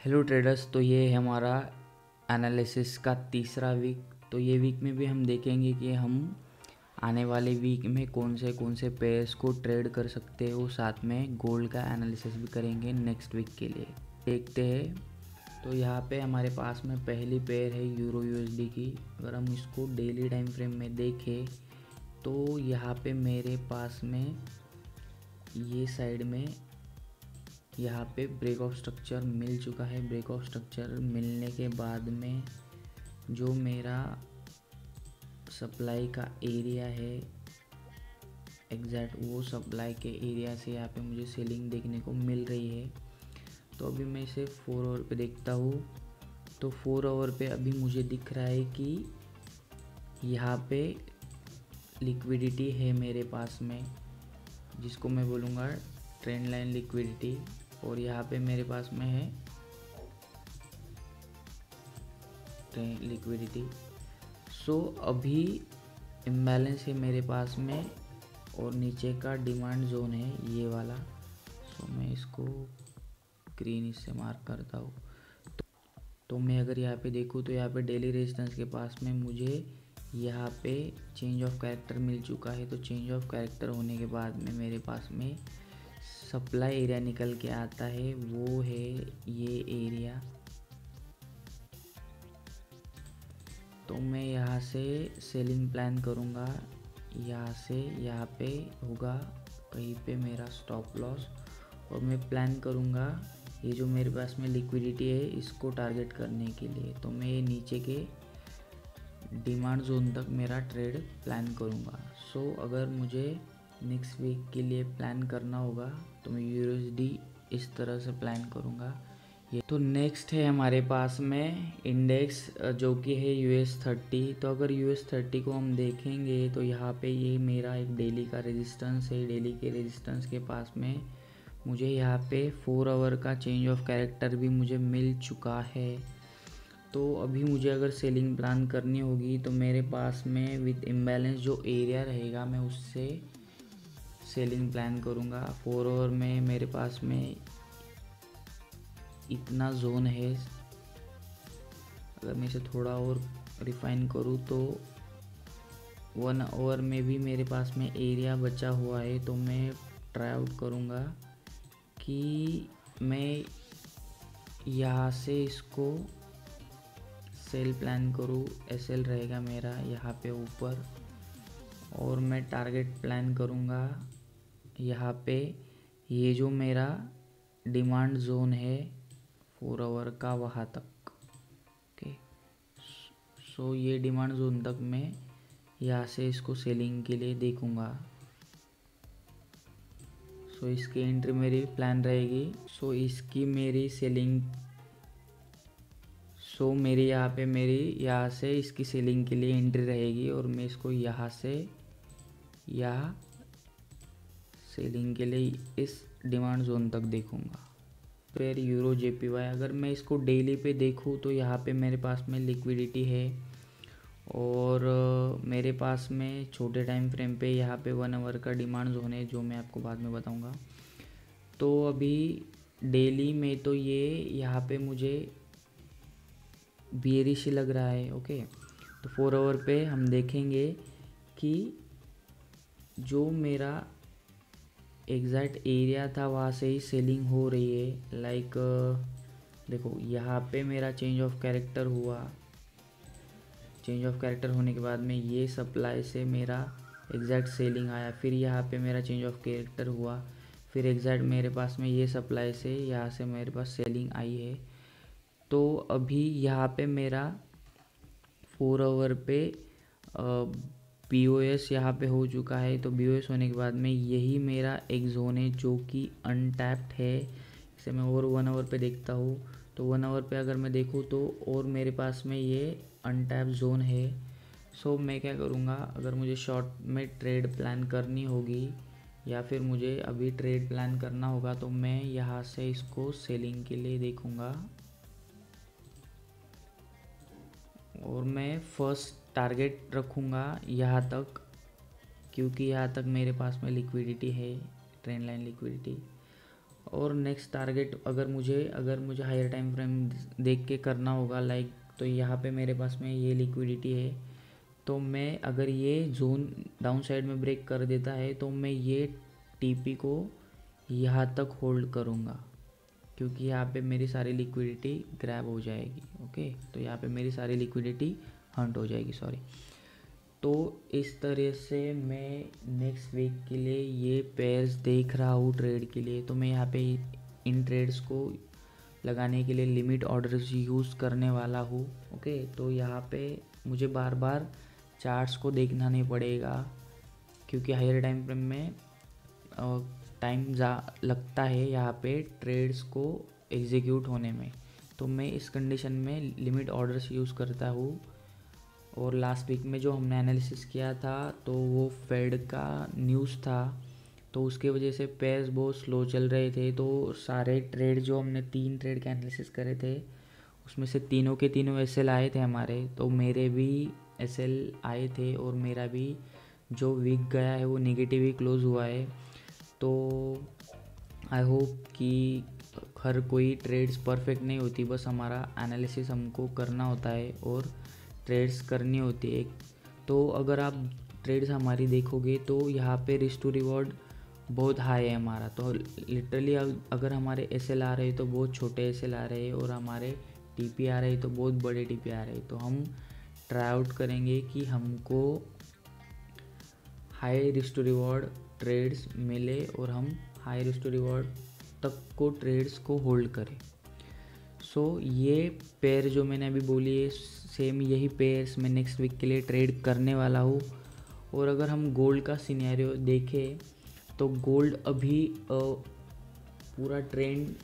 Hello traders, तो ये है हमारा एनालिसिस का तीसरा वीक। तो ये वीक में भी हम देखेंगे कि हम आने वाले वीक में कौन से पेयर्स को ट्रेड कर सकते हो। साथ में गोल्ड का एनालिसिस भी करेंगे नेक्स्ट वीक के लिए। देखते हैं। तो यहाँ पे हमारे पास में पहली पेयर है यूरो यूएसडी की। अगर हम इसको डेली टाइम फ्रेम में देखें तो यहाँ पे मेरे पास में ये साइड में यहाँ पे ब्रेक ऑफ स्ट्रक्चर मिल चुका है। ब्रेक ऑफ स्ट्रक्चर मिलने के बाद में जो मेरा सप्लाई का एरिया है एग्जैक्ट वो सप्लाई के एरिया से यहाँ पे मुझे सेलिंग देखने को मिल रही है। तो अभी मैं इसे 4 आवर पे देखता हूँ। तो 4 आवर पे अभी मुझे दिख रहा है कि यहाँ पे लिक्विडिटी है मेरे पास में, जिसको मैं बोलूँगा ट्रेंड लाइन लिक्विडिटी। और यहाँ पे मेरे पास में है लिक्विडिटी। सो अभी इम्बैलेंस है मेरे पास में और नीचे का डिमांड जोन है ये वाला। सो मैं इसको ग्रीन इससे मार्क करता हूँ। तो मैं अगर यहाँ पे देखूँ तो यहाँ पे डेली रेजिस्टेंस के पास में मुझे यहाँ पे चेंज ऑफ कैरेक्टर मिल चुका है। तो चेंज ऑफ कैरेक्टर होने के बाद में मेरे पास में सप्लाई एरिया निकल के आता है, वो है ये एरिया। तो मैं यहाँ से सेलिंग प्लान करूँगा। यहाँ से यहाँ पे होगा कहीं पे मेरा स्टॉप लॉस, और मैं प्लान करूँगा ये जो मेरे पास में लिक्विडिटी है इसको टारगेट करने के लिए। तो मैं ये नीचे के डिमांड जोन तक मेरा ट्रेड प्लान करूँगा। सो अगर मुझे नेक्स्ट वीक के लिए प्लान करना होगा तो मैं यूएसडी इस तरह से प्लान करूँगा। ये तो नेक्स्ट है हमारे पास में इंडेक्स जो कि है US30। तो अगर US30 को हम देखेंगे तो यहाँ पे ये मेरा एक डेली का रेजिस्टेंस है। डेली के रेजिस्टेंस के पास में मुझे यहाँ पे 4 आवर का चेंज ऑफ कैरेक्टर भी मुझे मिल चुका है। तो अभी मुझे अगर सेलिंग प्लान करनी होगी तो मेरे पास में विद इम्बैलेंस जो एरिया रहेगा मैं उससे सेलिंग प्लान करूँगा। 4 आवर में मेरे पास में इतना जोन है। अगर मैं इसे थोड़ा और रिफाइन करूँ तो 1 आवर में भी मेरे पास में एरिया बचा हुआ है। तो मैं ट्राई आउट करूँगा कि मैं यहाँ से इसको सेल प्लान करूँ। एसएल रहेगा मेरा यहाँ पे ऊपर, और मैं टारगेट प्लान करूँगा यहाँ पे ये जो मेरा डिमांड जोन है 4 आवर का वहाँ तक। ओके, सो ये डिमांड जोन तक मैं यहाँ से इसको सेलिंग के लिए देखूँगा। सो इसकी एंट्री मेरी प्लान रहेगी। सो इसकी मेरी सेलिंग, सो मेरी यहाँ पे मेरी यहाँ से इसकी सेलिंग के लिए एंट्री रहेगी, और मैं इसको यहाँ से यहाँ सेलिंग के लिए इस डिमांड जोन तक देखूँगा। फिर यूरो JPY अगर मैं इसको डेली पे देखूँ तो यहाँ पे मेरे पास में लिक्विडिटी है, और मेरे पास में छोटे टाइम फ्रेम पे यहाँ पे 1 आवर का डिमांड जोन है जो मैं आपको बाद में बताऊँगा। तो अभी डेली में तो ये यहाँ पे मुझे बेयरिश लग रहा है। ओके, तो 4 आवर पे हम देखेंगे कि जो मेरा एग्जैक्ट एरिया था वहाँ से ही सेलिंग हो रही है। लाइक देखो यहाँ पे मेरा चेंज ऑफ कैरेक्टर हुआ। चेंज ऑफ कैरेक्टर होने के बाद में ये सप्लाई से मेरा एग्जैक्ट सेलिंग आया। फिर यहाँ पे मेरा चेंज ऑफ कैरेक्टर हुआ, फिर एग्जैक्ट मेरे पास में ये सप्लाई से यहाँ से मेरे पास सेलिंग आई है। तो अभी यहाँ पे मेरा 4 आवर पे BOS यहाँ पे हो चुका है। तो BOS होने के बाद में यही मेरा एक जोन है जो कि अनटैप्ड है। इसे मैं और 1 आवर पे देखता हूँ। तो 1 आवर पे अगर मैं देखूँ तो और मेरे पास में ये अनटैप्ड जोन है। सो मैं क्या करूँगा, अगर मुझे शॉर्ट में ट्रेड प्लान करनी होगी या फिर मुझे अभी ट्रेड प्लान करना होगा तो मैं यहाँ से इसको सेलिंग के लिए देखूँगा, और मैं फर्स्ट टारगेट रखूँगा यहाँ तक, क्योंकि यहाँ तक मेरे पास में लिक्विडिटी है, ट्रेंड लाइन लिक्विडिटी। और नेक्स्ट टारगेट अगर मुझे हायर टाइम फ्रेम देख के करना होगा लाइक, तो यहाँ पे मेरे पास में ये लिक्विडिटी है, तो मैं अगर ये जोन डाउन साइड में ब्रेक कर देता है तो मैं ये टीपी को यहाँ तक होल्ड करूँगा, क्योंकि यहाँ पे मेरी सारी लिक्विडिटी ग्रैब हो जाएगी। ओके, तो यहाँ पे मेरी सारी लिक्विडिटी हंट हो जाएगी, सॉरी। तो इस तरह से मैं नेक्स्ट वीक के लिए ये पेयर्स देख रहा हूँ ट्रेड के लिए। तो मैं यहाँ पे इन ट्रेड्स को लगाने के लिए लिमिट ऑर्डर्स यूज़ करने वाला हूँ। ओके, तो यहाँ पे मुझे बार बार चार्ट्स को देखना नहीं पड़ेगा, क्योंकि हायर टाइम फ्रेम में टाइम लगता है यहाँ पे ट्रेड्स को एग्जीक्यूट होने में। तो मैं इस कंडीशन में लिमिट ऑर्डर्स यूज़ करता हूँ। और लास्ट वीक में जो हमने एनालिसिस किया था तो वो फेड का न्यूज़ था, तो उसके वजह से पेयर्स बहुत स्लो चल रहे थे। तो सारे ट्रेड जो हमने 3 ट्रेड के एनालिसिस करे थे उसमें से तीनों के तीनों एसएल आए थे हमारे, तो मेरे भी एसएल आए थे और मेरा भी जो वीक गया है वो नेगेटिव ही क्लोज हुआ है। तो आई होप कि हर कोई ट्रेड्स परफेक्ट नहीं होती, बस हमारा एनालिसिस हमको करना होता है और ट्रेड्स करनी होती है। तो अगर आप ट्रेड्स हमारी देखोगे तो यहाँ पे रिस्क टू रिवॉर्ड बहुत हाई है हमारा। तो लिटरली अगर हमारे एसएल आ रहे हैं तो बहुत छोटे एसएल आ रहे हैं और हमारे टीपी आ रहे हैं तो बहुत बड़े टीपी आ रहे हैं। तो हम ट्राई आउट करेंगे कि हमको high risk to reward trades मिले और हम हाई रिस्क टू रिवॉर्ड तक को ट्रेड्स को होल्ड करें। सो ये पेयर जो मैंने अभी बोली है सेम यही पेयर्स मैं नेक्स्ट वीक के लिए ट्रेड करने वाला हूँ। और अगर हम गोल्ड का सिनेरियो देखें तो गोल्ड अभी पूरा ट्रेंड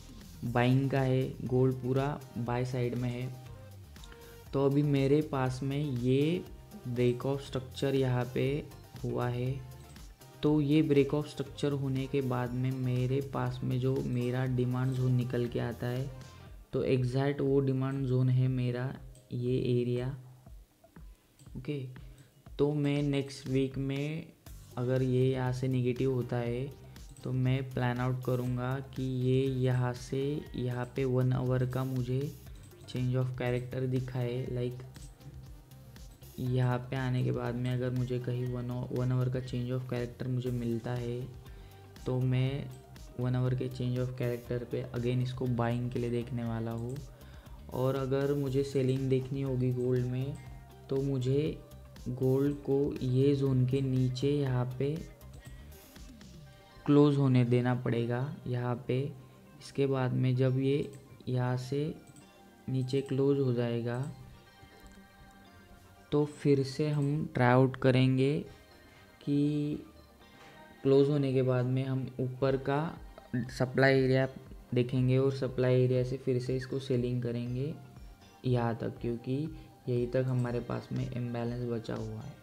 बाइंग का है, गोल्ड पूरा बाय साइड में है। तो अभी मेरे पास में ये ब्रेक ऑफ स्ट्रक्चर यहाँ पे हुआ है। तो ये ब्रेक ऑफ स्ट्रक्चर होने के बाद में मेरे पास में जो मेरा डिमांड जोन निकल के आता है, तो एग्जैक्ट वो डिमांड जोन है मेरा ये एरिया। ओके, तो मैं नेक्स्ट वीक में अगर ये यहाँ से नेगेटिव होता है तो मैं प्लान आउट करूँगा कि ये यहाँ से यहाँ पे 1 आवर का मुझे चेंज ऑफ कैरेक्टर दिखाए। लाइक यहाँ पे आने के बाद में अगर मुझे कहीं 1 आवर का चेंज ऑफ कैरेक्टर मुझे मिलता है तो मैं 1 आवर के चेंज ऑफ कैरेक्टर पे अगेन इसको बाइंग के लिए देखने वाला हूँ। और अगर मुझे सेलिंग देखनी होगी गोल्ड में तो मुझे गोल्ड को ये जोन के नीचे यहाँ पे क्लोज होने देना पड़ेगा यहाँ पे। इसके बाद में जब ये यहाँ से नीचे क्लोज हो जाएगा तो फिर से हम ट्राई आउट करेंगे कि क्लोज होने के बाद में हम ऊपर का सप्लाई एरिया देखेंगे और सप्लाई एरिया से फिर से इसको सेलिंग करेंगे यहाँ तक, क्योंकि यहीं तक हमारे पास में इम्बैलेंस बचा हुआ है।